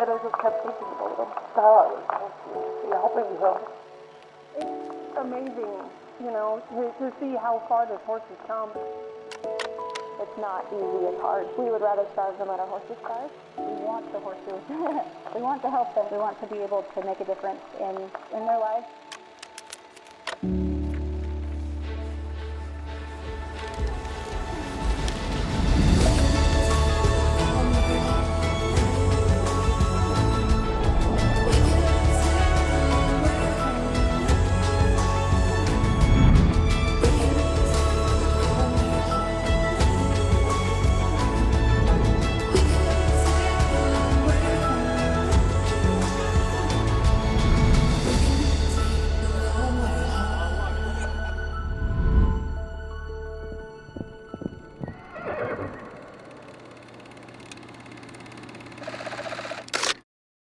And I just kept thinking about them. God, you're helping him. It's amazing, you know, to see how far this horse has come. It's not easy, it's hard. We would rather starve than let our horses starve. We want the horses. We want to help them. We want to be able to make a difference in their lives.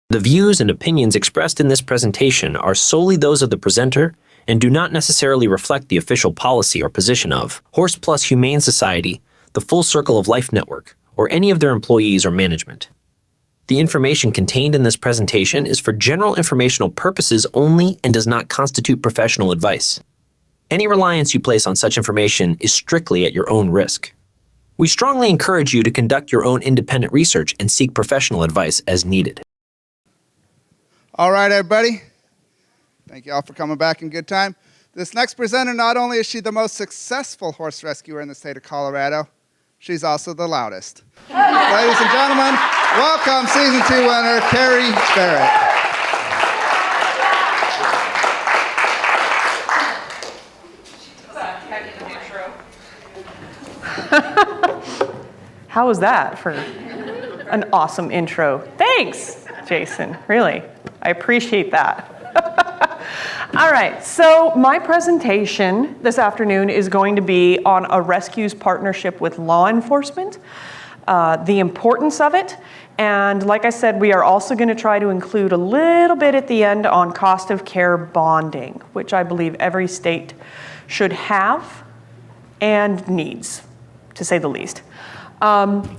The views and opinions expressed in this presentation are solely those of the presenter and do not necessarily reflect the official policy or position of Horse Plus Humane Society, the Full Circle of Life Network, or any of their employees or management. The information contained in this presentation is for general informational purposes only and does not constitute professional advice. Any reliance you place on such information is strictly at your own risk. We strongly encourage you to conduct your own independent research and seek professional advice as needed. All right, everybody. Thank you all for coming back in good time. This next presenter, not only is she the most successful horse rescuer in the state of Colorado, she's also the loudest. Ladies and gentlemen, welcome Season 2 winner, Carrie Barrett. How was that for an awesome intro? Thanks, Jason, really. I appreciate that. All right, so my presentation this afternoon is going to be on a rescues partnership with law enforcement, the importance of it, and like I said, we are also going to try to include a little bit at the end on cost of care bonding, which I believe every state should have and needs, to say the least.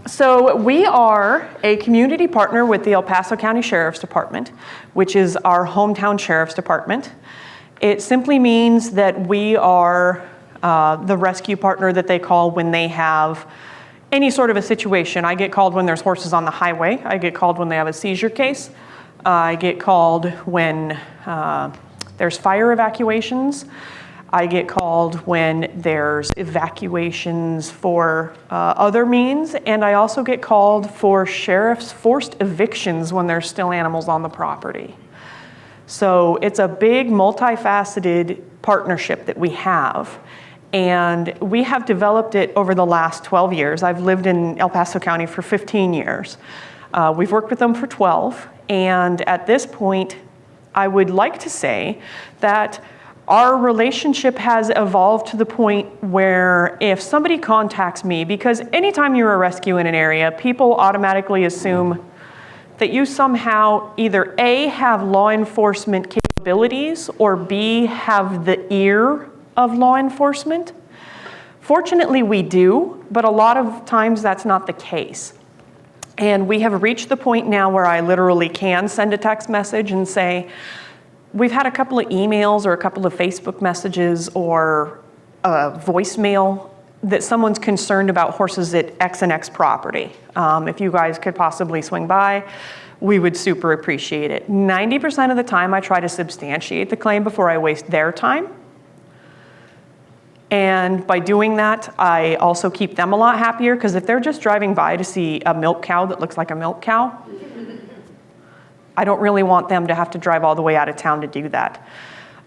So we are a community partner with the El Paso County Sheriff's Department, which is our hometown sheriff's department. It simply means that we are the rescue partner that they call when they have any sort of a situation. I get called when there's horses on the highway. I get called when they have a seizure case. I get called when there's fire evacuations. I get called when there's evacuations for other means, and I also get called for sheriff's forced evictions when there's still animals on the property. So it's a big, multifaceted partnership that we have, and we have developed it over the last 12 years. I've lived in El Paso County for 15 years. We've worked with them for 12, and at this point, I would like to say that our relationship has evolved to the point where if somebody contacts me, because anytime you're a rescue in an area, people automatically assume that you somehow either A, have law enforcement capabilities, or B, have the ear of law enforcement. Fortunately, we do, but a lot of times that's not the case. And we have reached the point now where I literally can send a text message and say, we've had a couple of emails or a couple of Facebook messages or a voicemail that someone's concerned about horses at X and X property. If you guys could possibly swing by, we would super appreciate it. 90% of the time, I try to substantiate the claim before I waste their time. And by doing that, I also keep them a lot happier, because if they're just driving by to see a milk cow that looks like a milk cow, I don't really want them to have to drive all the way out of town to do that.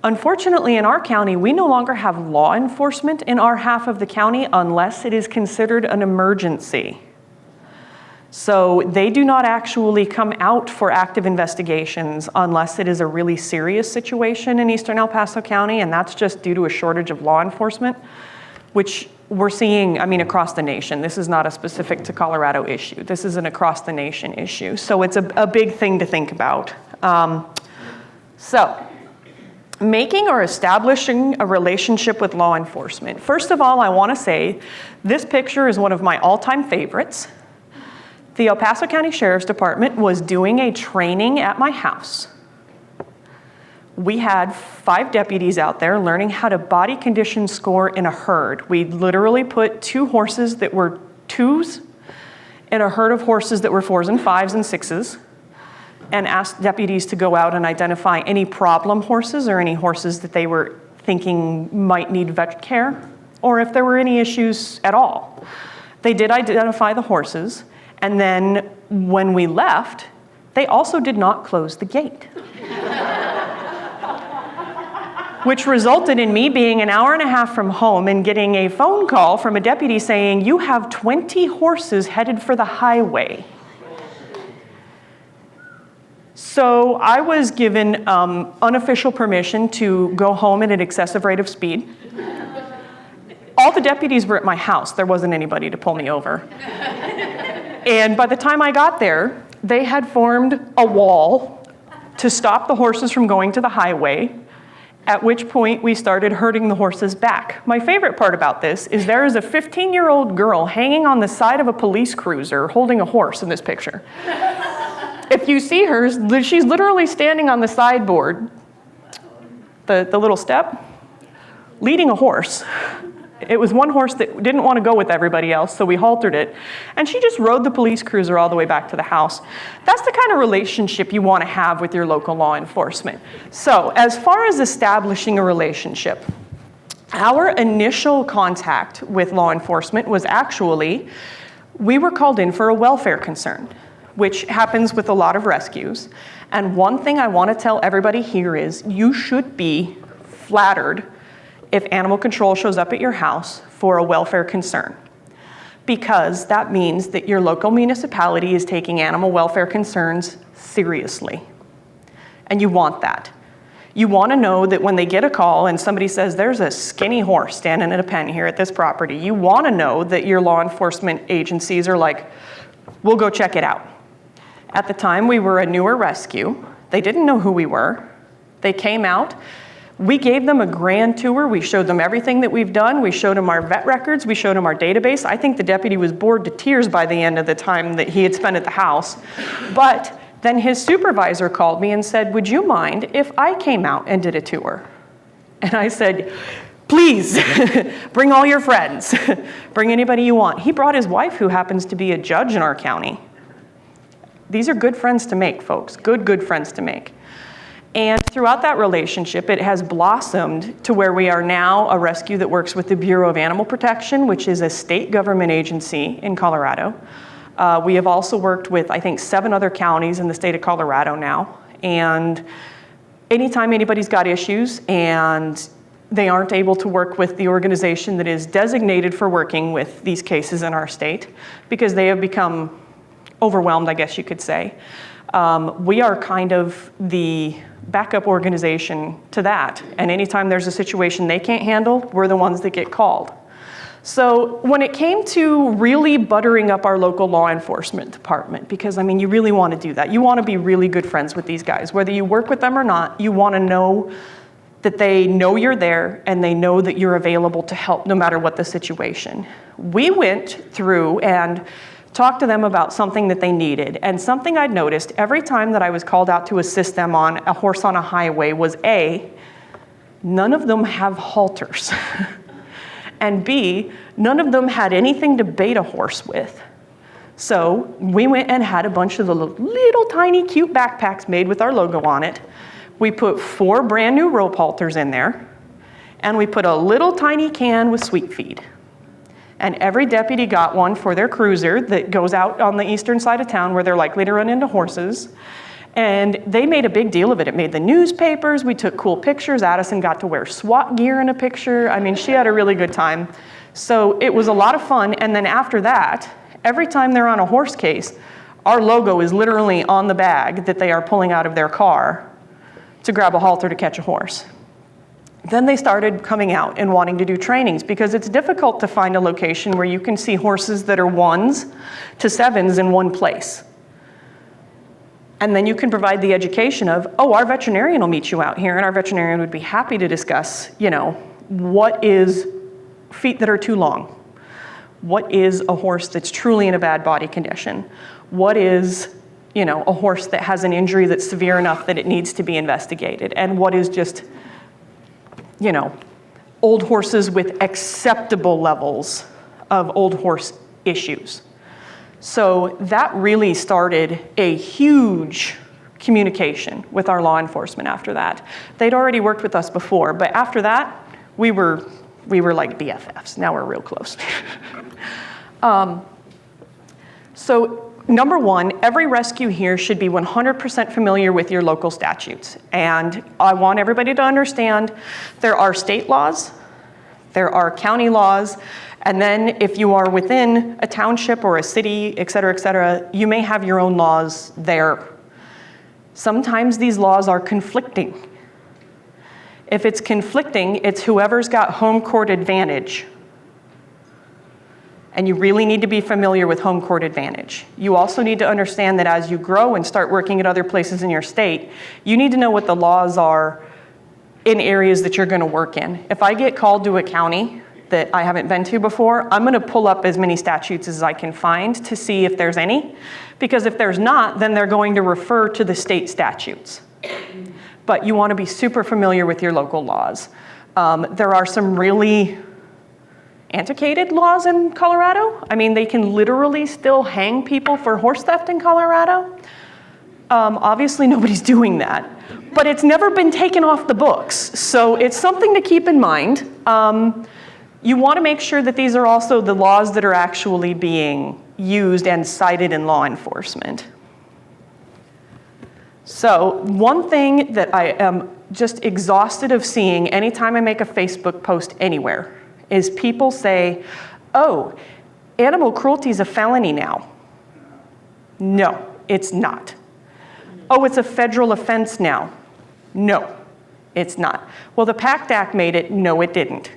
Unfortunately, in our county, we no longer have law enforcement in our half of the county unless it is considered an emergency. So they do not actually come out for active investigations unless it is a really serious situation in eastern El Paso County, and that's just due to a shortage of law enforcement, which we're seeing, across the nation. This is not a specific to Colorado issue. This is an across the nation issue. So it's a big thing to think about. So making or establishing a relationship with law enforcement. First of all, I want to say this picture is one of my all-time favorites. The El Paso County Sheriff's Department was doing a training at my house. We had 5 deputies out there learning how to body condition score in a herd. We literally put 2 horses that were 2s in a herd of horses that were 4s and 5s and 6s, and asked deputies to go out and identify any problem horses or any horses that they were thinking might need vet care, or if there were any issues at all. They did identify the horses, and then when we left, they also did not close the gate. Which resulted in me being an hour and a half from home and getting a phone call from a deputy saying, "You have 20 horses headed for the highway." So I was given unofficial permission to go home at an excessive rate of speed. All the deputies were at my house. There wasn't anybody to pull me over. And by the time I got there, they had formed a wall to stop the horses from going to the highway, at which point we started herding the horses back. My favorite part about this is there is a 15-year-old girl hanging on the side of a police cruiser holding a horse in this picture. If you see her, she's literally standing on the sideboard, the little step, leading a horse. It was one horse that didn't want to go with everybody else, so we haltered it. And she just rode the police cruiser all the way back to the house. That's the kind of relationship you want to have with your local law enforcement. So, as far as establishing a relationship, our initial contact with law enforcement was actually, we were called in for a welfare concern, which happens with a lot of rescues. And one thing I want to tell everybody here is you should be flattered if animal control shows up at your house for a welfare concern, because that means that your local municipality is taking animal welfare concerns seriously. And you want that. You want to know that when they get a call and somebody says, "There's a skinny horse standing in a pen here at this property," you want to know that your law enforcement agencies are like, "We'll go check it out." At the time, we were a newer rescue. They didn't know who we were. They came out. We gave them a grand tour. We showed them everything that we've done. We showed them our vet records. We showed them our database. I think the deputy was bored to tears by the end of the time that he had spent at the house. But then his supervisor called me and said, "Would you mind if I came out and did a tour?" And I said, "Please, bring all your friends. Bring anybody you want." He brought his wife, who happens to be a judge in our county. These are good friends to make, folks. Good friends to make. And throughout that relationship, it has blossomed to where we are now a rescue that works with the Bureau of Animal Protection, which is a state government agency in Colorado. We have also worked with, I think, 7 other counties in the state of Colorado now. And anytime anybody's got issues and they aren't able to work with the organization that is designated for working with these cases in our state, because they have become overwhelmed, I guess you could say, we are kind of the backup organization to that. And anytime there's a situation they can't handle, we're the ones that get called. So when it came to really buttering up our local law enforcement department, because I mean, you really want to do that. You want to be really good friends with these guys. Whether you work with them or not, you want to know that they know you're there and they know that you're available to help no matter what the situation. We went through and talk to them about something that they needed. And something I'd noticed every time that I was called out to assist them on a horse on a highway was A, none of them have halters. And B, none of them had anything to bait a horse with. So we went and had a bunch of the little tiny cute backpacks made with our logo on it. We put 4 brand new rope halters in there, and we put a little tiny can with sweet feed. And every deputy got one for their cruiser that goes out on the eastern side of town where they're likely to run into horses. And they made a big deal of it. It made the newspapers. We took cool pictures. Addison got to wear SWAT gear in a picture. I mean, she had a really good time. So it was a lot of fun. And then after that, every time they're on a horse case, our logo is literally on the bag that they are pulling out of their car to grab a halter to catch a horse. Then they started coming out and wanting to do trainings, because it's difficult to find a location where you can see horses that are 1s to 7s in one place. And then you can provide the education of, oh, our veterinarian will meet you out here, and our veterinarian would be happy to discuss, what is feet that are too long? What is a horse that's truly in a bad body condition? What is, a horse that has an injury that's severe enough that it needs to be investigated? And what is just, old horses with acceptable levels of old horse issues? So that really started a huge communication with our law enforcement after that. They'd already worked with us before, but after that, we were like BFFs. Now we're real close. So number one, every rescue here should be 100% familiar with your local statutes. And I want everybody to understand there are state laws, there are county laws, and then if you are within a township or a city, et cetera, you may have your own laws there. Sometimes these laws are conflicting. If it's conflicting, it's whoever's got home court advantage. And you really need to be familiar with home court advantage. You also need to understand that as you grow and start working at other places in your state, you need to know what the laws are in areas that you're going to work in. If I get called to a county that I haven't been to before, I'm going to pull up as many statutes as I can find to see if there's any. Because if there's not, then they're going to refer to the state statutes. But you want to be super familiar with your local laws. There are some really antiquated laws in Colorado. I mean, they can literally still hang people for horse theft in Colorado. Obviously, nobody's doing that. But it's never been taken off the books. So it's something to keep in mind. You want to make sure that these are also the laws that are actually being used and cited in law enforcement. So one thing that I am just exhausted of seeing anytime I make a Facebook post anywhere is people say, oh, animal cruelty is a felony now. No, it's not. Oh, it's a federal offense now. No, it's not. Well, the PACT Act made it. No, it didn't.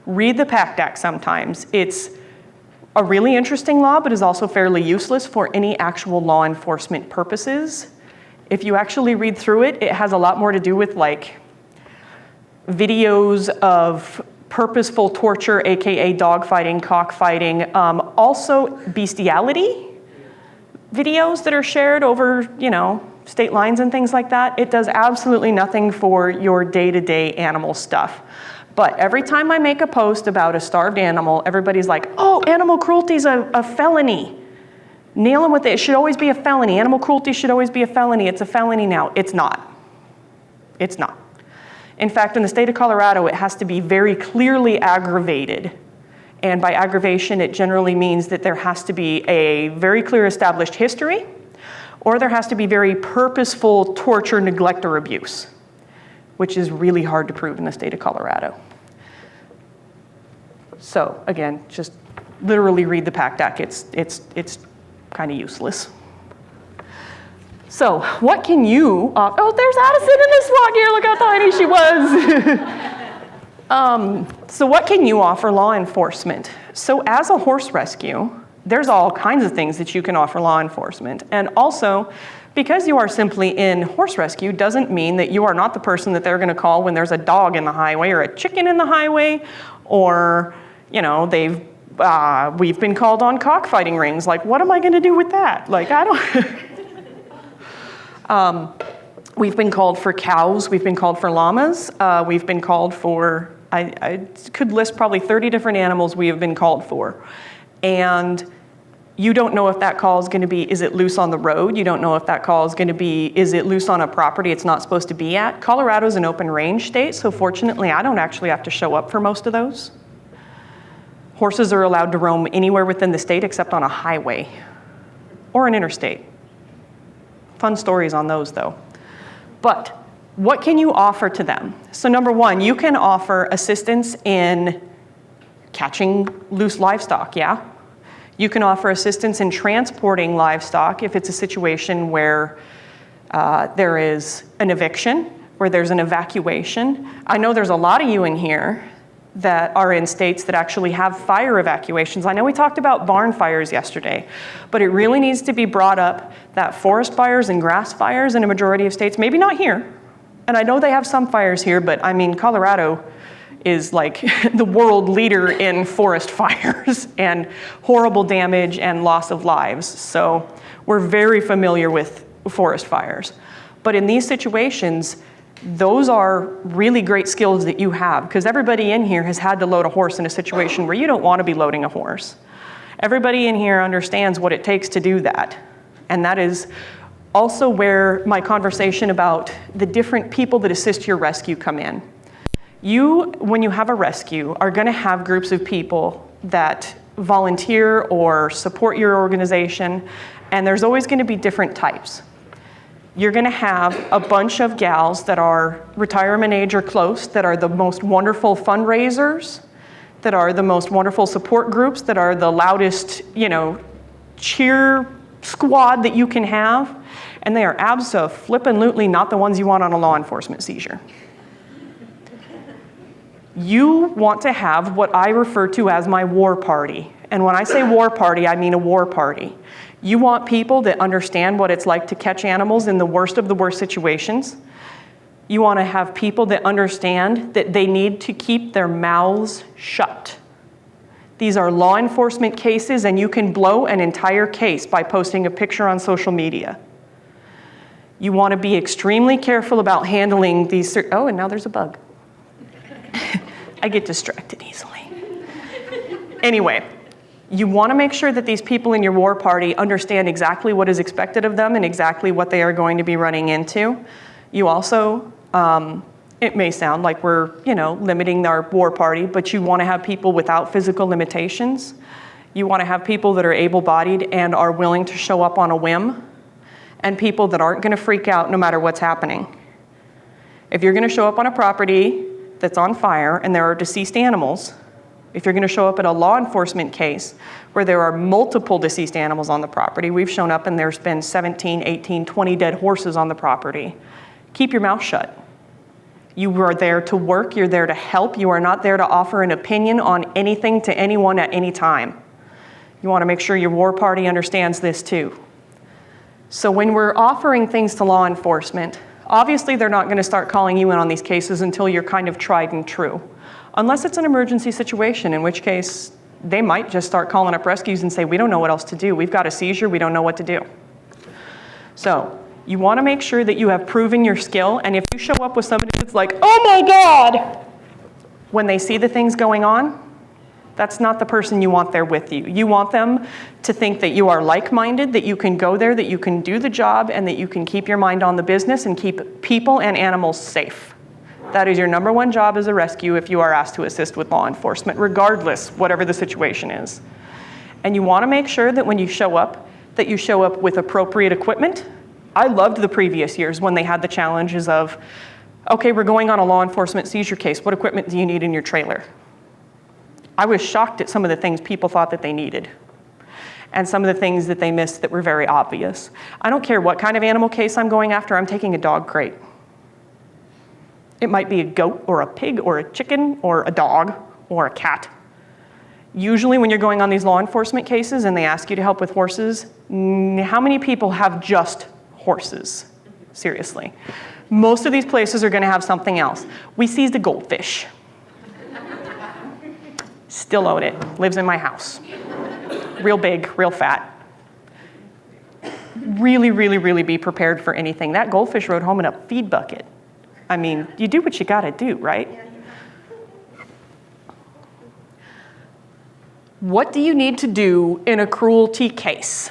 Read the PACT Act sometimes. It's a really interesting law, but is also fairly useless for any actual law enforcement purposes. If you actually read through it, it has a lot more to do with like videos of purposeful torture, AKA dogfighting, cockfighting, also bestiality videos that are shared over, state lines and things like that. It does absolutely nothing for your day-to-day animal stuff. But every time I make a post about a starved animal, everybody's like, oh, animal cruelty is a felony. Nail them with it. It should always be a felony. Animal cruelty should always be a felony. It's a felony now. It's not. It's not. In fact, in the state of Colorado, it has to be very clearly aggravated. And by aggravation, it generally means that there has to be a very clear established history, or there has to be very purposeful torture, neglect, or abuse, which is really hard to prove in the state of Colorado. So again, just literally read the PACT Act. It's kind of useless. So what can you, oh, there's Addison in this walk here. Look how tiny she was. So what can you offer law enforcement? So as a horse rescue, there's all kinds of things that you can offer law enforcement. And also, because you are simply in horse rescue doesn't mean that you are not the person that they're gonna call when there's a dog in the highway or a chicken in the highway, or, we've been called on cockfighting rings. Like, what am I gonna do with that? Like, I don't. We've been called for cows, we've been called for llamas, we've been called for, I could list probably 30 different animals we have been called for. And you don't know if that call is going to be, is it loose on the road? You don't know if that call is going to be, is it loose on a property it's not supposed to be at? Colorado's an open range state, so fortunately I don't actually have to show up for most of those. Horses are allowed to roam anywhere within the state except on a highway or an interstate. Fun stories on those though. But what can you offer to them? So number one, you can offer assistance in catching loose livestock, yeah? You can offer assistance in transporting livestock if it's a situation where there is an eviction, where there's an evacuation. I know there's a lot of you in here that are in states that actually have fire evacuations. I know we talked about barn fires yesterday, but it really needs to be brought up that forest fires and grass fires in a majority of states, maybe not here, and I know they have some fires here, but I mean, Colorado is like the world leader in forest fires and horrible damage and loss of lives. So we're very familiar with forest fires. But in these situations, those are really great skills that you have, because everybody in here has had to load a horse in a situation where you don't want to be loading a horse. Everybody in here understands what it takes to do that. And that is also where my conversation about the different people that assist your rescue come in. You, when you have a rescue, are going to have groups of people that volunteer or support your organization, and there's always going to be different types. You're going to have a bunch of gals that are retirement age or close, that are the most wonderful fundraisers, that are the most wonderful support groups, that are the loudest, cheer squad that you can have, and they are abso-flippin-lutely not the ones you want on a law enforcement seizure. You want to have what I refer to as my war party. And when I say war party, I mean a war party. You want people that understand what it's like to catch animals in the worst of the worst situations. You want to have people that understand that they need to keep their mouths shut. These are law enforcement cases, and you can blow an entire case by posting a picture on social media. You want to be extremely careful about handling these. Oh, and now there's a bug. I get distracted easily. Anyway, you want to make sure that these people in your war party understand exactly what is expected of them and exactly what they are going to be running into. You also, it may sound like we're, limiting our war party, but you want to have people without physical limitations. You want to have people that are able-bodied and are willing to show up on a whim, and people that aren't going to freak out no matter what's happening. If you're going to show up on a property that's on fire and there are deceased animals, if you're going to show up at a law enforcement case where there are multiple deceased animals on the property, we've shown up and there's been 17, 18, 20 dead horses on the property, keep your mouth shut. You are there to work, you're there to help, you are not there to offer an opinion on anything to anyone at any time. You want to make sure your war party understands this too. So when we're offering things to law enforcement, obviously they're not going to start calling you in on these cases until you're kind of tried and true. Unless it's an emergency situation, in which case they might just start calling up rescues and say, we don't know what else to do. We've got a seizure, we don't know what to do. So you want to make sure that you have proven your skill, and if you show up with somebody that's like, oh my God, when they see the things going on, that's not the person you want there with you. You want them to think that you are like-minded, that you can go there, that you can do the job, and that you can keep your mind on the business and keep people and animals safe. That is your number one job as a rescue if you are asked to assist with law enforcement, regardless, whatever the situation is. And you want to make sure that when you show up, that you show up with appropriate equipment. I loved the previous years when they had the challenges of, okay, we're going on a law enforcement seizure case. What equipment do you need in your trailer? I was shocked at some of the things people thought that they needed and some of the things that they missed that were very obvious. I don't care what kind of animal case I'm going after, I'm taking a dog crate. It might be a goat or a pig or a chicken or a dog or a cat. Usually when you're going on these law enforcement cases and they ask you to help with horses, how many people have just horses? Seriously. Most of these places are going to have something else. We seized a goldfish. Still own it. Lives in my house. Real big, real fat. Really, really, really be prepared for anything. That goldfish rode home in a feed bucket. I mean, you do what you gotta do, right? What do you need to do in a cruelty case?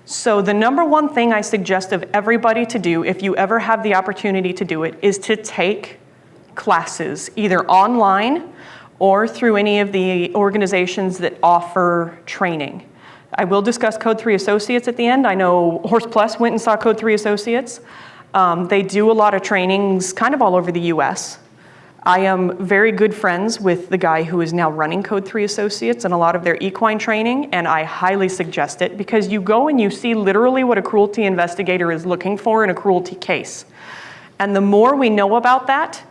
So the number one thing I suggest of everybody to do, if you ever have the opportunity to do it, is to take classes, either online or through any of the organizations that offer training. I will discuss Code 3 Associates at the end. I know Horse Plus went and saw Code 3 Associates. They do a lot of trainings kind of all over the US. I am very good friends with the guy who is now running Code 3 Associates and a lot of their equine training, and I highly suggest it because you go and you see literally what a cruelty investigator is looking for in a cruelty case. And the more we know about that,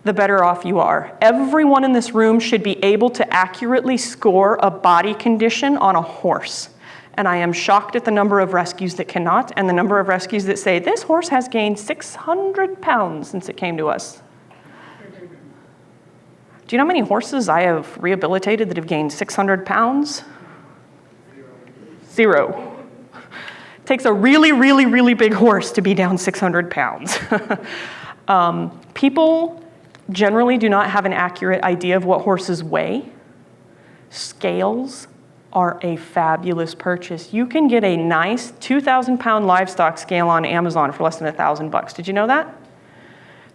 the better off you are. Everyone in this room should be able to accurately score a body condition on a horse. And I am shocked at the number of rescues that cannot, and the number of rescues that say, this horse has gained 600 pounds since it came to us. Do you know how many horses I have rehabilitated that have gained 600 pounds? 0. It takes a really, really, really big horse to be down 600 pounds. People generally do not have an accurate idea of what horses weigh. Scales are a fabulous purchase. You can get a nice 2,000-pound livestock scale on Amazon for less than $1,000. Did you know that?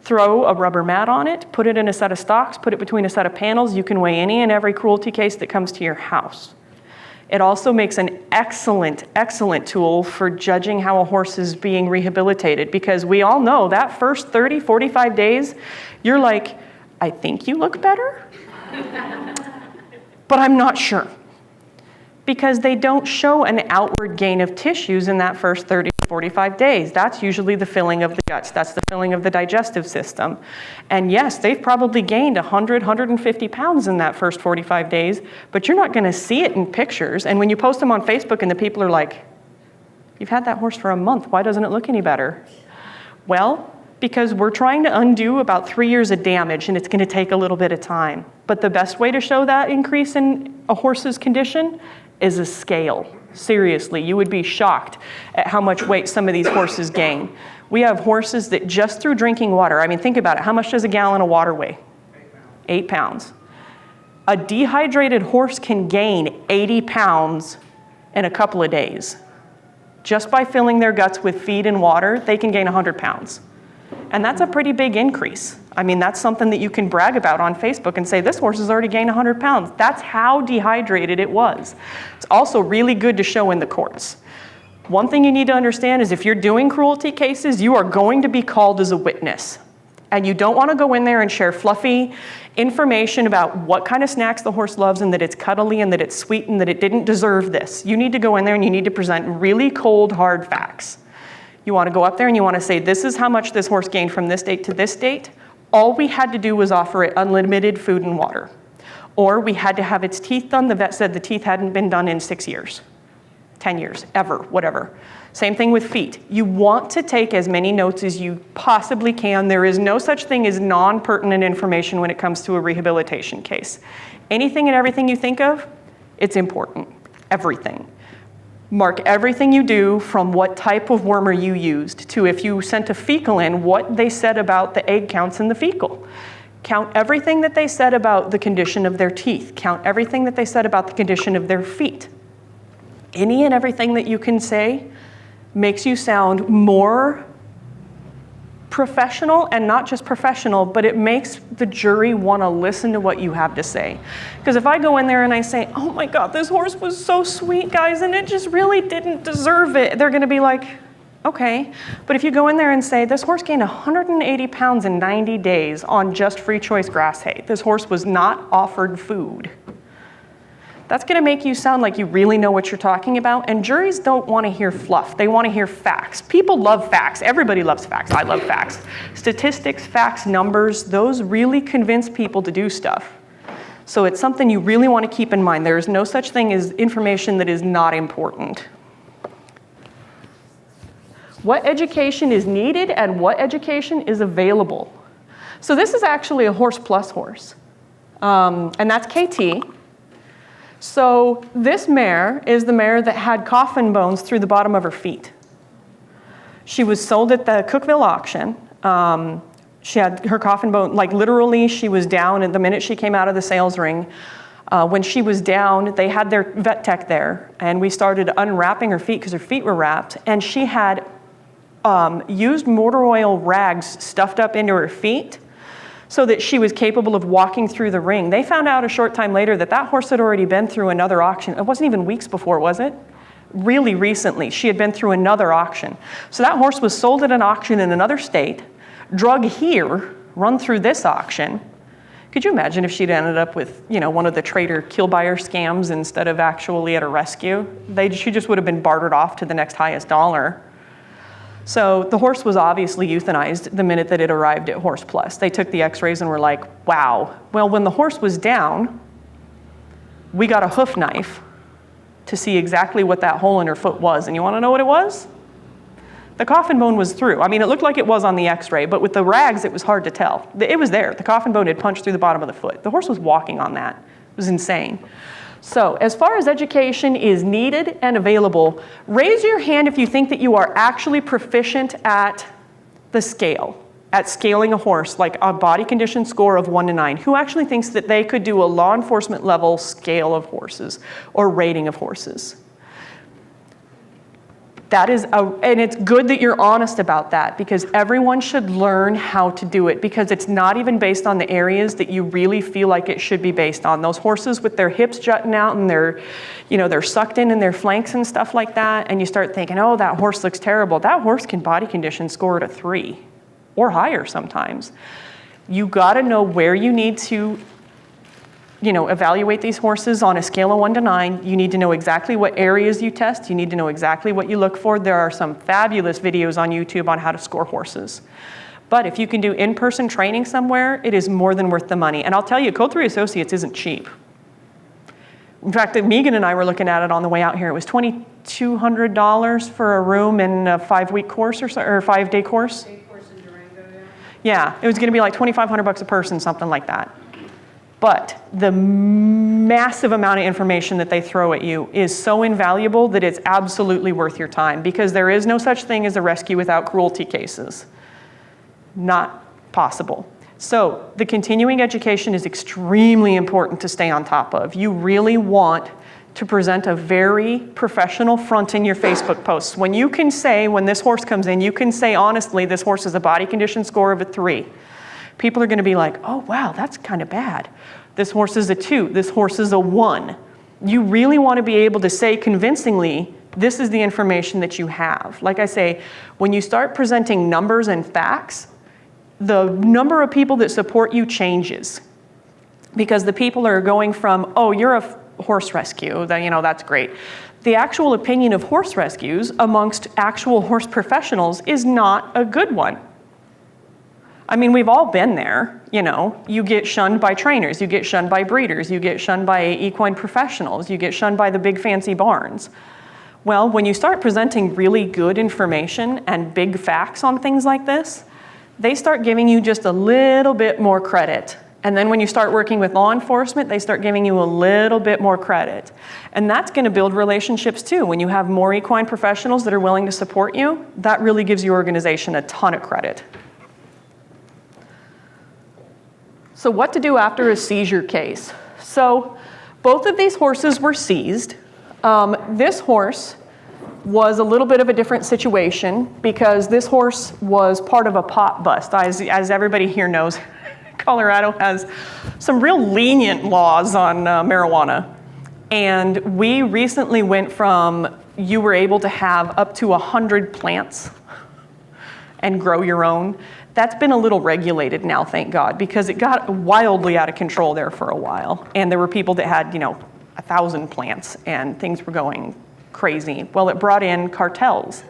Throw a rubber mat on it, put it in a set of stocks, put it between a set of panels. You can weigh any and every cruelty case that comes to your house. It also makes an excellent, excellent tool for judging how a horse is being rehabilitated, because we all know that first 30, 45 days, you're like, I think you look better, but I'm not sure. Because they don't show an outward gain of tissues in that first 30 to 45 days. That's usually the filling of the guts. That's the filling of the digestive system. And yes, they've probably gained 100, 150 pounds in that first 45 days, but you're not gonna see it in pictures. And when you post them on Facebook and the people are like, you've had that horse for a month, why doesn't it look any better? Well, because we're trying to undo about 3 years of damage, and it's gonna take a little bit of time. But the best way to show that increase in a horse's condition is a scale. Seriously, you would be shocked at how much weight some of these horses gain. We have horses that just through drinking water, I mean, think about it, how much does a gallon of water weigh? 8 pounds. A dehydrated horse can gain 80 pounds in a couple of days. Just by filling their guts with feed and water, they can gain 100 pounds. And that's a pretty big increase. I mean, that's something that you can brag about on Facebook and say, this horse has already gained 100 pounds. That's how dehydrated it was. It's also really good to show in the courts. One thing you need to understand is if you're doing cruelty cases, you are going to be called as a witness. And you don't want to go in there and share fluffy information about what kind of snacks the horse loves and that it's cuddly and that it's sweet and that it didn't deserve this. You need to go in there and you need to present really cold, hard facts. You want to go up there and you want to say, this is how much this horse gained from this date to this date. All we had to do was offer it unlimited food and water. Or we had to have its teeth done. The vet said the teeth hadn't been done in 6 years, 10 years, ever, whatever. Same thing with feet. You want to take as many notes as you possibly can. There is no such thing as non-pertinent information when it comes to a rehabilitation case. Anything and everything you think of, it's important, everything. Mark everything you do from what type of wormer you used to if you sent a fecal in, what they said about the egg counts in the fecal. Count everything that they said about the condition of their teeth. Count everything that they said about the condition of their feet. Any and everything that you can say makes you sound more professional, and not just professional, but it makes the jury want to listen to what you have to say. Because if I go in there and I say, oh my God, this horse was so sweet, guys, and it just really didn't deserve it, they're going to be like, okay. But if you go in there and say, this horse gained 180 pounds in 90 days on just free choice grass hay, this horse was not offered food, that's going to make you sound like you really know what you're talking about, and juries don't want to hear fluff. They want to hear facts. People love facts. Everybody loves facts. I love facts. Statistics, facts, numbers, those really convince people to do stuff. So it's something you really want to keep in mind. There is no such thing as information that is not important. What education is needed and what education is available? So this is actually a Horse Plus horse, and that's KT. So this mare is the mare that had coffin bones through the bottom of her feet. She was sold at the Cookeville auction. She had her coffin bone, like literally she was down, and the minute she came out of the sales ring, when she was down, they had their vet tech there, and we started unwrapping her feet because her feet were wrapped, and she had used motor oil rags stuffed up into her feet so that she was capable of walking through the ring. They found out a short time later that that horse had already been through another auction. It wasn't even weeks before, was it? Really recently, she had been through another auction. So that horse was sold at an auction in another state, drug here, run through this auction. Could you imagine if she'd ended up with, you know, one of the trader kill buyer scams instead of actually at a rescue? She just would have been bartered off to the next highest dollar. So the horse was obviously euthanized the minute that it arrived at Horse Plus. They took the x-rays and were like, wow. Well, when the horse was down, we got a hoof knife to see exactly what that hole in her foot was. And you want to know what it was? The coffin bone was through. I mean, it looked like it was on the x-ray, but with the rags, it was hard to tell. It was there. The coffin bone had punched through the bottom of the foot. The horse was walking on that. It was insane. So as far as education is needed and available, raise your hand if you think that you are actually proficient at the scale, at scaling a horse, like a body condition score of 1 to 9. Who actually thinks that they could do a law enforcement level scale of horses or rating of horses? That is, and it's good that you're honest about that, because everyone should learn how to do it, because it's not even based on the areas that you really feel like it should be based on. Those horses with their hips jutting out and they're sucked in their flanks and stuff like that, and you start thinking, oh, that horse looks terrible. That horse can body condition score at a 3 or higher sometimes. You gotta know where you need to evaluate these horses on a scale of 1 to 9. You need to know exactly what areas you test. You need to know exactly what you look for. There are some fabulous videos on YouTube on how to score horses. But if you can do in-person training somewhere, it is more than worth the money. And I'll tell you, Code 3 Associates isn't cheap. In fact, Megan and I were looking at it on the way out here. It was $2,200 for a room in a 5-week course or 5-day course. Course in Durango, yeah, it was gonna be like $2,500 a person, something like that. But the massive amount of information that they throw at you is so invaluable that it's absolutely worth your time, because there is no such thing as a rescue without cruelty cases. Not possible. So the continuing education is extremely important to stay on top of. You really want to present a very professional front in your Facebook posts. When you can say, when this horse comes in, you can say honestly, this horse has a body condition score of a 3. People are gonna be like, oh wow, that's kind of bad. This horse is a 2, this horse is a 1. You really wanna be able to say convincingly, this is the information that you have. Like I say, when you start presenting numbers and facts, the number of people that support you changes. Because the people are going from, oh, you're a horse rescue, then, that's great. The actual opinion of horse rescues amongst actual horse professionals is not a good one. I mean, we've all been there, you get shunned by trainers, you get shunned by breeders, you get shunned by equine professionals, you get shunned by the big fancy barns. Well, when you start presenting really good information and big facts on things like this, they start giving you just a little bit more credit. And then when you start working with law enforcement, they start giving you a little bit more credit. And that's gonna build relationships too. When you have more equine professionals that are willing to support you, that really gives your organization a ton of credit. So what to do after a seizure case? So both of these horses were seized. This horse was a little bit of a different situation because this horse was part of a pot bust. As everybody here knows, Colorado has some real lenient laws on marijuana. And we recently went from, you were able to have up to 100 plants and grow your own. That's been a little regulated now, thank God, because it got wildly out of control there for a while. And there were people that had, 1,000 plants and things were going crazy. Well, it brought in cartels.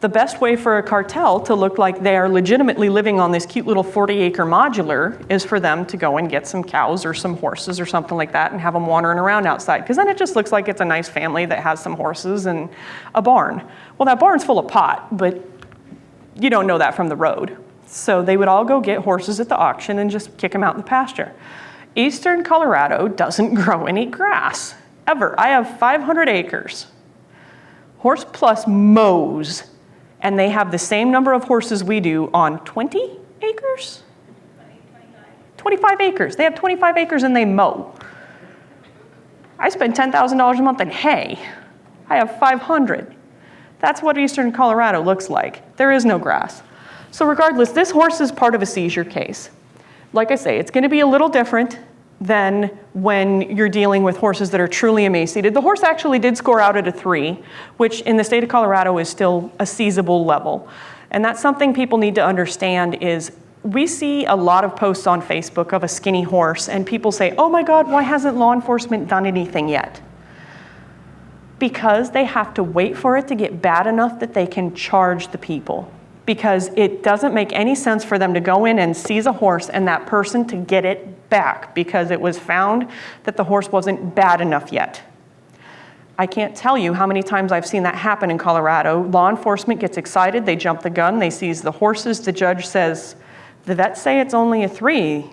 The best way for a cartel to look like they are legitimately living on this cute little 40-acre modular is for them to go and get some cows or some horses or something like that and have them wandering around outside, because then it just looks like it's a nice family that has some horses and a barn. Well, that barn's full of pot, but you don't know that from the road. So they would all go get horses at the auction and just kick them out in the pasture. Eastern Colorado doesn't grow any grass, ever. I have 500 acres. Horse Plus mows, and they have the same number of horses we do on 20 acres? 25 acres. They have 25 acres and they mow. I spend $10,000 a month in hay. I have 500. That's what Eastern Colorado looks like. There is no grass. So regardless, this horse is part of a seizure case. Like I say, it's gonna be a little different than when you're dealing with horses that are truly emaciated. The horse actually did score out at a 3, which in the state of Colorado is still a seizable level. And that's something people need to understand is we see a lot of posts on Facebook of a skinny horse and people say, oh my God, why hasn't law enforcement done anything yet? Because they have to wait for it to get bad enough that they can charge the people. Because it doesn't make any sense for them to go in and seize a horse and that person to get it back because it was found that the horse wasn't bad enough yet. I can't tell you how many times I've seen that happen in Colorado. Law enforcement gets excited, they jump the gun, they seize the horses. The judge says, the vets say it's only a 3.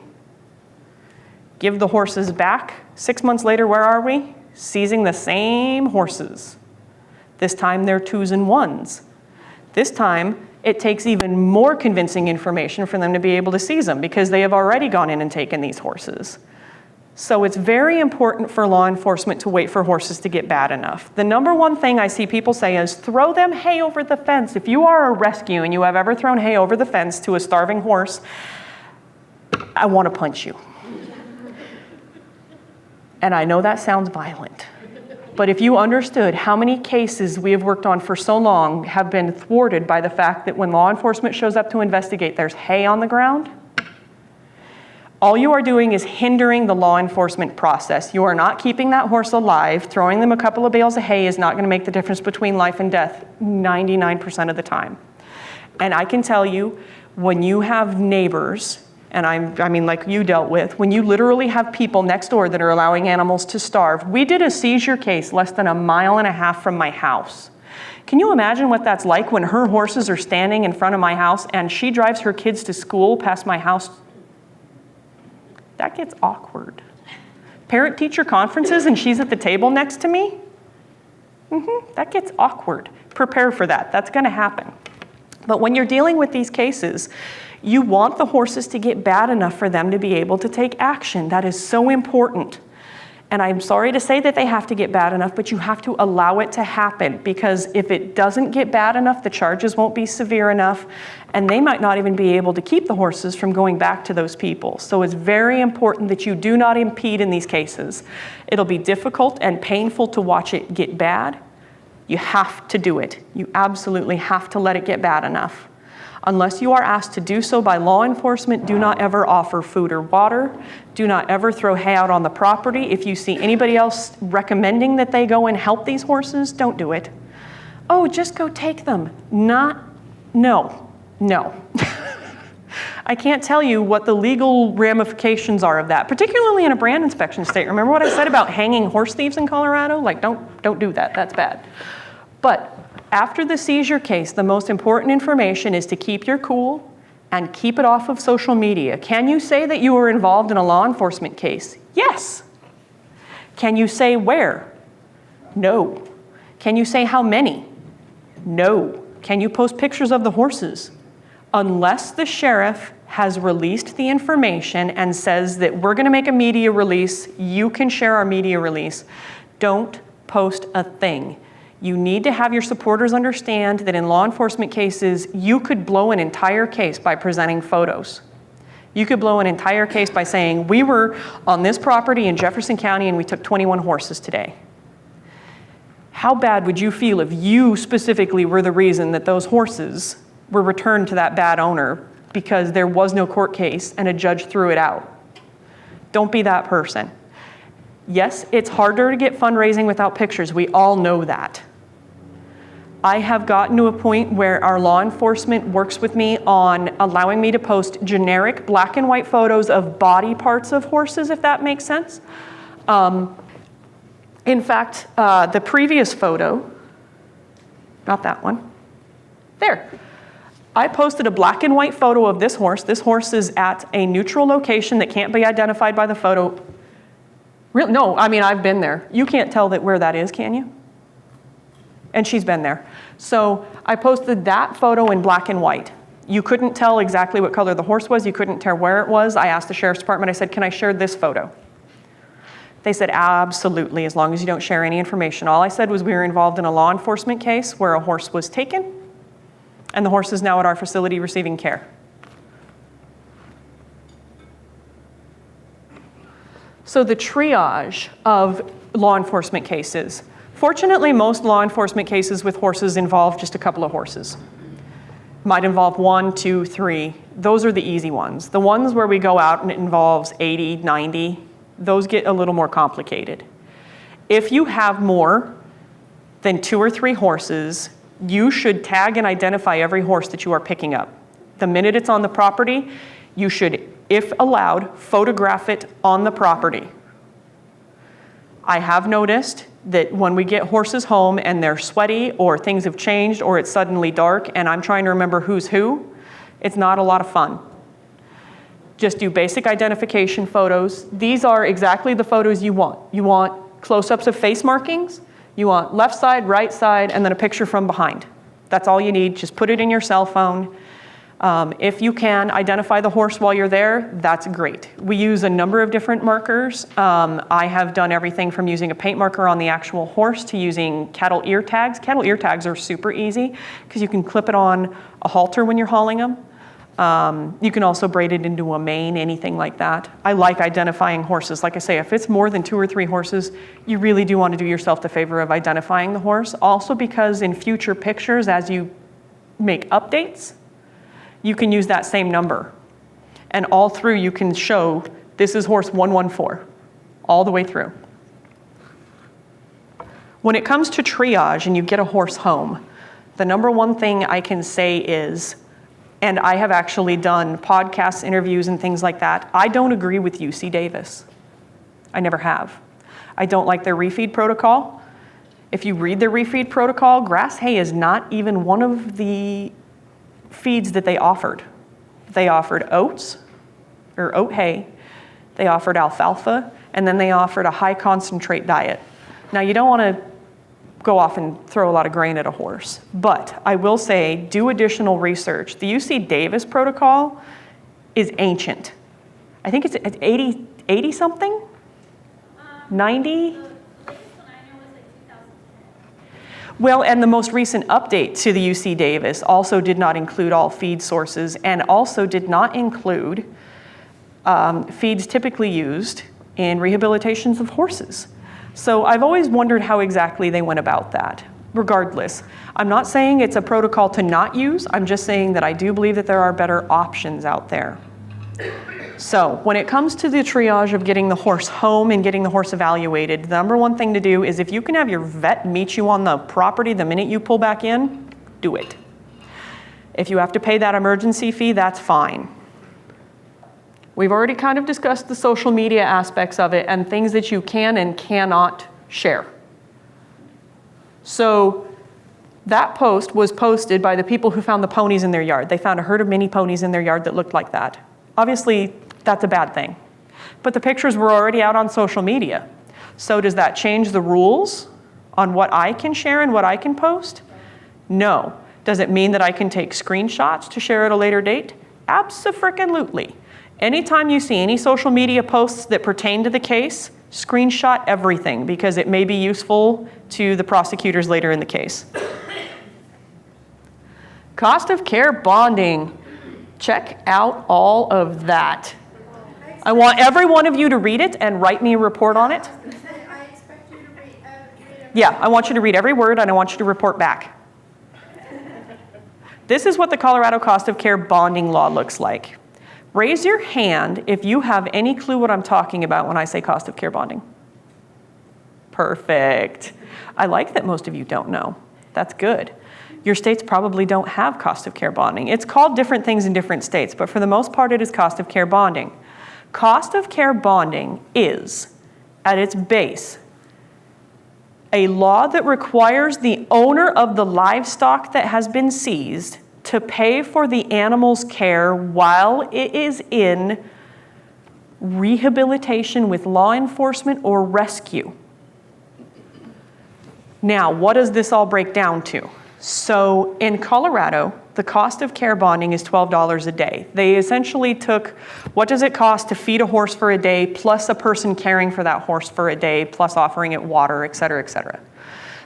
Give the horses back. 6 months later, where are we? Seizing the same horses. This time they're 2s and 1s. This time, it takes even more convincing information for them to be able to seize them because they have already gone in and taken these horses. So it's very important for law enforcement to wait for horses to get bad enough. The number one thing I see people say is throw them hay over the fence. If you are a rescue and you have ever thrown hay over the fence to a starving horse, I want to punch you. And I know that sounds violent. But if you understood how many cases we have worked on for so long have been thwarted by the fact that when law enforcement shows up to investigate, there's hay on the ground, all you are doing is hindering the law enforcement process. You are not keeping that horse alive. Throwing them a couple of bales of hay is not going to make the difference between life and death 99% of the time. And I can tell you, when you have neighbors, and I mean like you dealt with, when you literally have people next door that are allowing animals to starve. We did a seizure case less than 1.5 miles from my house. Can you imagine what that's like when her horses are standing in front of my house and she drives her kids to school past my house? That gets awkward. Parent-teacher conferences and she's at the table next to me? That gets awkward. Prepare for that. That's going to happen. But when you're dealing with these cases, you want the horses to get bad enough for them to be able to take action. That is so important. And I'm sorry to say that they have to get bad enough, but you have to allow it to happen, because if it doesn't get bad enough, the charges won't be severe enough, and they might not even be able to keep the horses from going back to those people. So it's very important that you do not impede in these cases. It'll be difficult and painful to watch it get bad. You have to do it. You absolutely have to let it get bad enough. Unless you are asked to do so by law enforcement, do not ever offer food or water. Do not ever throw hay out on the property. If you see anybody else recommending that they go and help these horses, don't do it. Oh, just go take them. No. I can't tell you what the legal ramifications are of that, particularly in a brand inspection state. Remember what I said about hanging horse thieves in Colorado? Like, don't do that, that's bad. But after the seizure case, the most important information is to keep your cool and keep it off of social media. Can you say that you were involved in a law enforcement case? Yes. Can you say where? No. Can you say how many? No. Can you post pictures of the horses? Unless the sheriff has released the information and says that we're going to make a media release, you can share our media release. Don't post a thing. You need to have your supporters understand that in law enforcement cases, you could blow an entire case by presenting photos. You could blow an entire case by saying, we were on this property in Jefferson County and we took 21 horses today. How bad would you feel if you specifically were the reason that those horses were returned to that bad owner because there was no court case and a judge threw it out? Don't be that person. Yes, it's harder to get fundraising without pictures. We all know that. I have gotten to a point where our law enforcement works with me on allowing me to post generic black and white photos of body parts of horses, if that makes sense. In fact, the previous photo, not that one, there. I posted a black and white photo of this horse. This horse is at a neutral location that can't be identified by the photo. No, I mean, I've been there. You can't tell where that is, can you? And she's been there. So I posted that photo in black and white. You couldn't tell exactly what color the horse was. You couldn't tell where it was. I asked the sheriff's department, I said, can I share this photo? They said, absolutely, as long as you don't share any information. All I said was we were involved in a law enforcement case where a horse was taken, and the horse is now at our facility receiving care. So the triage of law enforcement cases. Fortunately, most law enforcement cases with horses involve just a couple of horses. Might involve 1, 2, 3. Those are the easy ones. The ones where we go out and it involves 80, 90, those get a little more complicated. If you have more than 2 or 3 horses, you should tag and identify every horse that you are picking up. The minute it's on the property, you should, if allowed, photograph it on the property. I have noticed that when we get horses home and they're sweaty or things have changed or it's suddenly dark and I'm trying to remember who's who, it's not a lot of fun. Just do basic identification photos. These are exactly the photos you want. You want close-ups of face markings, you want left side, right side, and then a picture from behind. That's all you need. Just put it in your cell phone. If you can identify the horse while you're there, that's great. We use a number of different markers. I have done everything from using a paint marker on the actual horse to using cattle ear tags. Cattle ear tags are super easy because you can clip it on a halter when you're hauling them. You can also braid it into a mane, anything like that. I like identifying horses. Like I say, if it's more than 2 or 3 horses, you really do want to do yourself the favor of identifying the horse. Also because in future pictures, as you make updates, you can use that same number. And all through you can show this is horse 114, all the way through. When it comes to triage and you get a horse home, the number one thing I can say is, and I have actually done podcast interviews and things like that, I don't agree with UC Davis. I never have. I don't like their refeed protocol. If you read their refeed protocol, grass hay is not even one of the feeds that they offered. They offered oats, or oat hay, they offered alfalfa, and then they offered a high concentrate diet. Now you don't want to go off and throw a lot of grain at a horse, but I will say do additional research. The UC Davis protocol is ancient. I think it's 80 something? 90? Well, and the most recent update to the UC Davis also did not include all feed sources and also did not include feeds typically used in rehabilitations of horses. So I've always wondered how exactly they went about that. Regardless, I'm not saying it's a protocol to not use, I'm just saying that I do believe that there are better options out there. So when it comes to the triage of getting the horse home and getting the horse evaluated, the number one thing to do is if you can have your vet meet you on the property the minute you pull back in, do it. If you have to pay that emergency fee, that's fine. We've already kind of discussed the social media aspects of it and things that you can and cannot share. So that post was posted by the people who found the ponies in their yard. They found a herd of mini ponies in their yard that looked like that. Obviously, that's a bad thing. But the pictures were already out on social media. So does that change the rules on what I can share and what I can post? No. Does it mean that I can take screenshots to share at a later date? Abso-frickin-lutely. Anytime you see any social media posts that pertain to the case, screenshot everything because it may be useful to the prosecutors later in the case. Cost of care bonding. Check out all of that. I want every one of you to read it and write me a report on it. I expect you to read Yeah, I want you to read every word and I want you to report back. This is what the Colorado cost of care bonding law looks like. Raise your hand if you have any clue what I'm talking about when I say cost of care bonding. Perfect. I like that most of you don't know. That's good. Your states probably don't have cost of care bonding. It's called different things in different states, but for the most part it is cost of care bonding. Cost of care bonding is, at its base, a law that requires the owner of the livestock that has been seized to pay for the animal's care while it is in rehabilitation with law enforcement or rescue. Now, what does this all break down to? So in Colorado, the cost of care bonding is $12 a day. They essentially took what does it cost to feed a horse for a day plus a person caring for that horse for a day plus offering it water, et cetera, et cetera.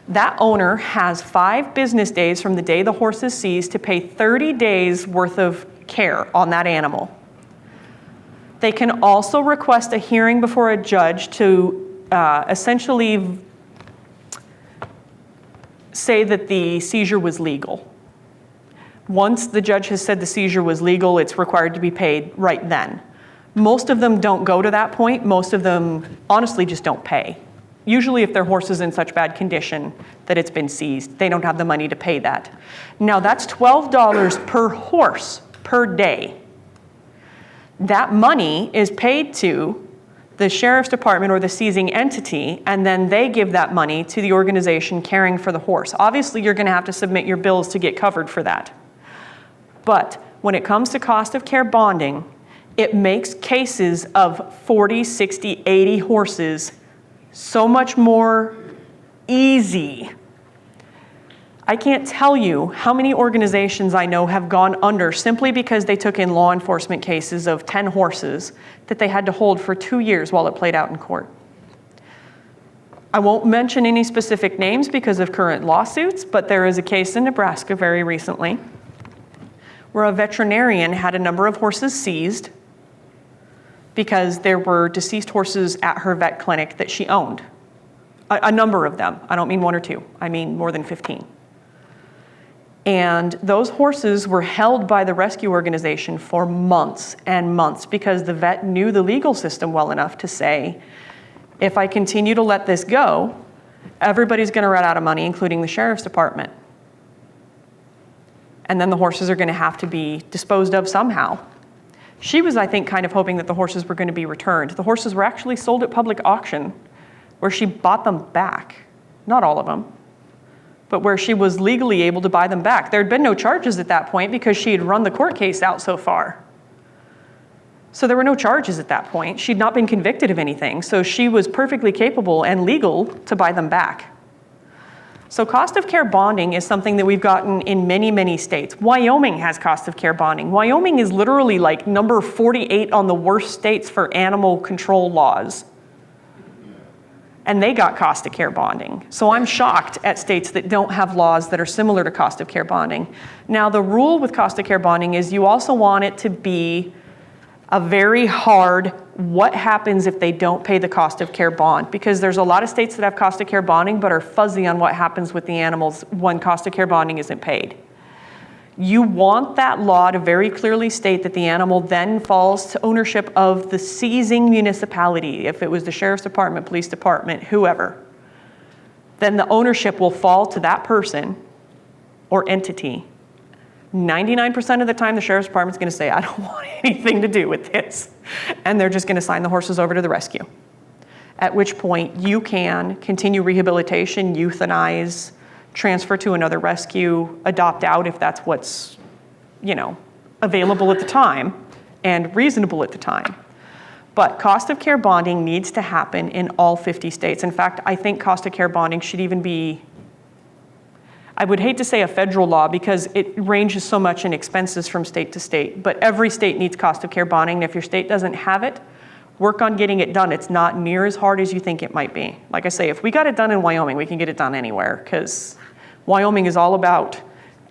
That owner has 5 business days from the day the horse is seized to pay 30 days worth of care on that animal. They can also request a hearing before a judge to essentially say that the seizure was legal. Once the judge has said the seizure was legal, it's required to be paid right then. Most of them don't go to that point. Most of them honestly just don't pay. Usually if their horse is in such bad condition that it's been seized, they don't have the money to pay that. Now that's $12 per horse per day. That money is paid to the sheriff's department or the seizing entity, and then they give that money to the organization caring for the horse. Obviously, you're going to have to submit your bills to get covered for that. But when it comes to cost of care bonding, it makes cases of 40, 60, 80 horses so much more easy. I can't tell you how many organizations I know have gone under simply because they took in law enforcement cases of 10 horses that they had to hold for 2 years while it played out in court. I won't mention any specific names because of current lawsuits, but there is a case in Nebraska very recently where a veterinarian had a number of horses seized because there were deceased horses at her vet clinic that she owned. A number of them. I don't mean 1 or 2. I mean more than 15. And those horses were held by the rescue organization for months and months because the vet knew the legal system well enough to say, if I continue to let this go, everybody's going to run out of money, including the sheriff's department. And then the horses are going to have to be disposed of somehow. She was, I think, kind of hoping that the horses were going to be returned. The horses were actually sold at public auction, where she bought them back. Not all of them, but where she was legally able to buy them back. There had been no charges at that point because she had run the court case out so far. So there were no charges at that point. She'd not been convicted of anything, so she was perfectly capable and legal to buy them back. So cost of care bonding is something that we've gotten in many, many states. Wyoming has cost of care bonding. Wyoming is literally like number 48 on the worst states for animal control laws. And they got cost of care bonding. So I'm shocked at states that don't have laws that are similar to cost of care bonding. Now, the rule with cost of care bonding is you also want it to be a very hard, what happens if they don't pay the cost of care bond? Because there's a lot of states that have cost of care bonding but are fuzzy on what happens with the animals when cost of care bonding isn't paid. You want that law to very clearly state that the animal then falls to ownership of the seizing municipality. If it was the sheriff's department, police department, whoever, then the ownership will fall to that person or entity. 99% of the time, the sheriff's department's going to say, I don't want anything to do with this. And they're just going to sign the horses over to the rescue. At which point you can continue rehabilitation, euthanize, transfer to another rescue, adopt out if that's what's, available at the time and reasonable at the time. But cost of care bonding needs to happen in all 50 states. In fact, I think cost of care bonding should even be, I would hate to say a federal law because it ranges so much in expenses from state to state, but every state needs cost of care bonding. And if your state doesn't have it, work on getting it done. It's not near as hard as you think it might be. Like I say, if we got it done in Wyoming, we can get it done anywhere because Wyoming is all about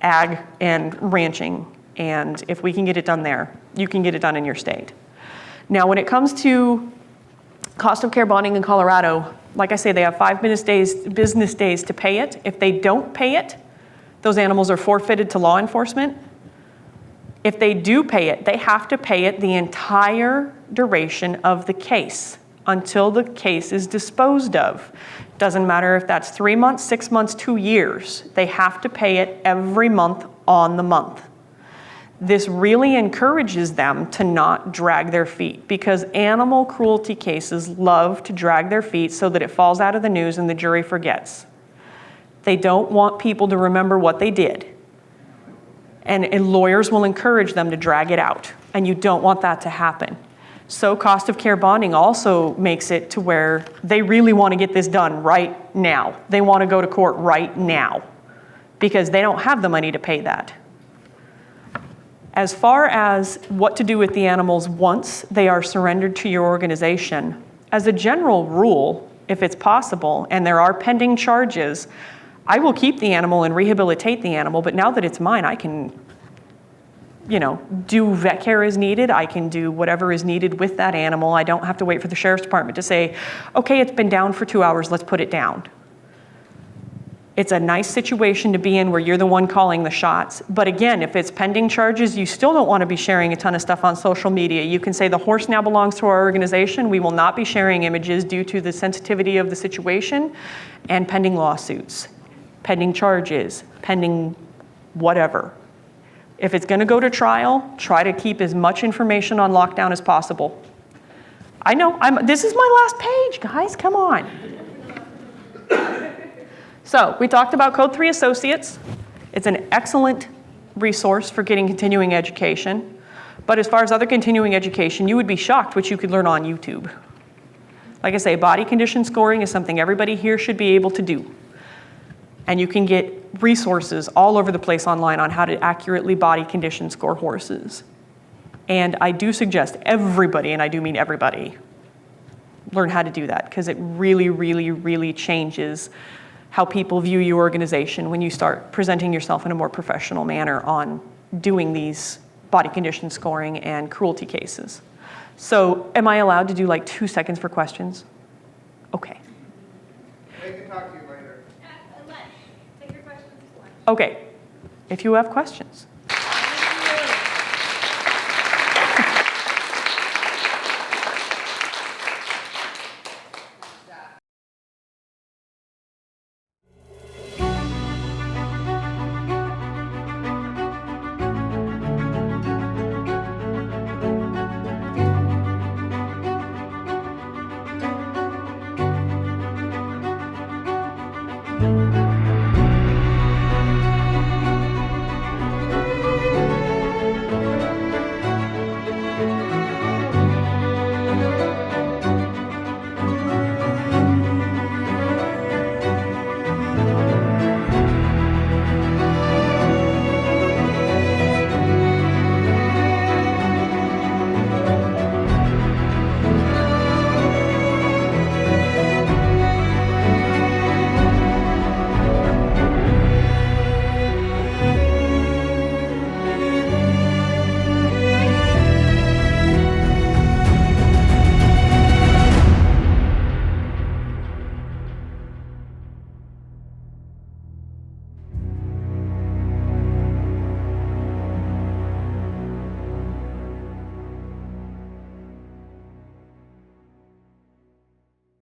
ag and ranching. And if we can get it done there, you can get it done in your state. Now, when it comes to cost of care bonding in Colorado, like I say, they have 5 business days to pay it. If they don't pay it, those animals are forfeited to law enforcement. If they do pay it, they have to pay it the entire duration of the case until the case is disposed of. Doesn't matter if that's 3 months, 6 months, 2 years. They have to pay it every month on the month. This really encourages them to not drag their feet because animal cruelty cases love to drag their feet so that it falls out of the news and the jury forgets. They don't want people to remember what they did. And lawyers will encourage them to drag it out, and you don't want that to happen. So cost of care bonding also makes it to where they really want to get this done right now. They want to go to court right now because they don't have the money to pay that. As far as what to do with the animals once they are surrendered to your organization, as a general rule, if it's possible, and there are pending charges, I will keep the animal and rehabilitate the animal, but now that it's mine, I can, do vet care as needed. I can do whatever is needed with that animal. I don't have to wait for the sheriff's department to say, okay, it's been down for 2 hours, let's put it down. It's a nice situation to be in where you're the one calling the shots. But again, if it's pending charges, you still don't want to be sharing a ton of stuff on social media. You can say the horse now belongs to our organization. We will not be sharing images due to the sensitivity of the situation and pending lawsuits, pending charges, pending whatever. If it's going to go to trial, try to keep as much information on lockdown as possible. I know, this is my last page, guys, come on. So, we talked about Code 3 Associates. It's an excellent resource for getting continuing education. But as far as other continuing education, you would be shocked what you could learn on YouTube. Like I say, body condition scoring is something everybody here should be able to do. And you can get resources all over the place online on how to accurately body condition score horses. And I do suggest everybody, and I do mean everybody, learn how to do that, because it really, really, really changes how people view your organization when you start presenting yourself in a more professional manner on doing these body condition scoring and cruelty cases. So am I allowed to do like 2 seconds for questions? Okay. They can talk to you later. At lunch. Take your questions at lunch. Okay. If you have questions.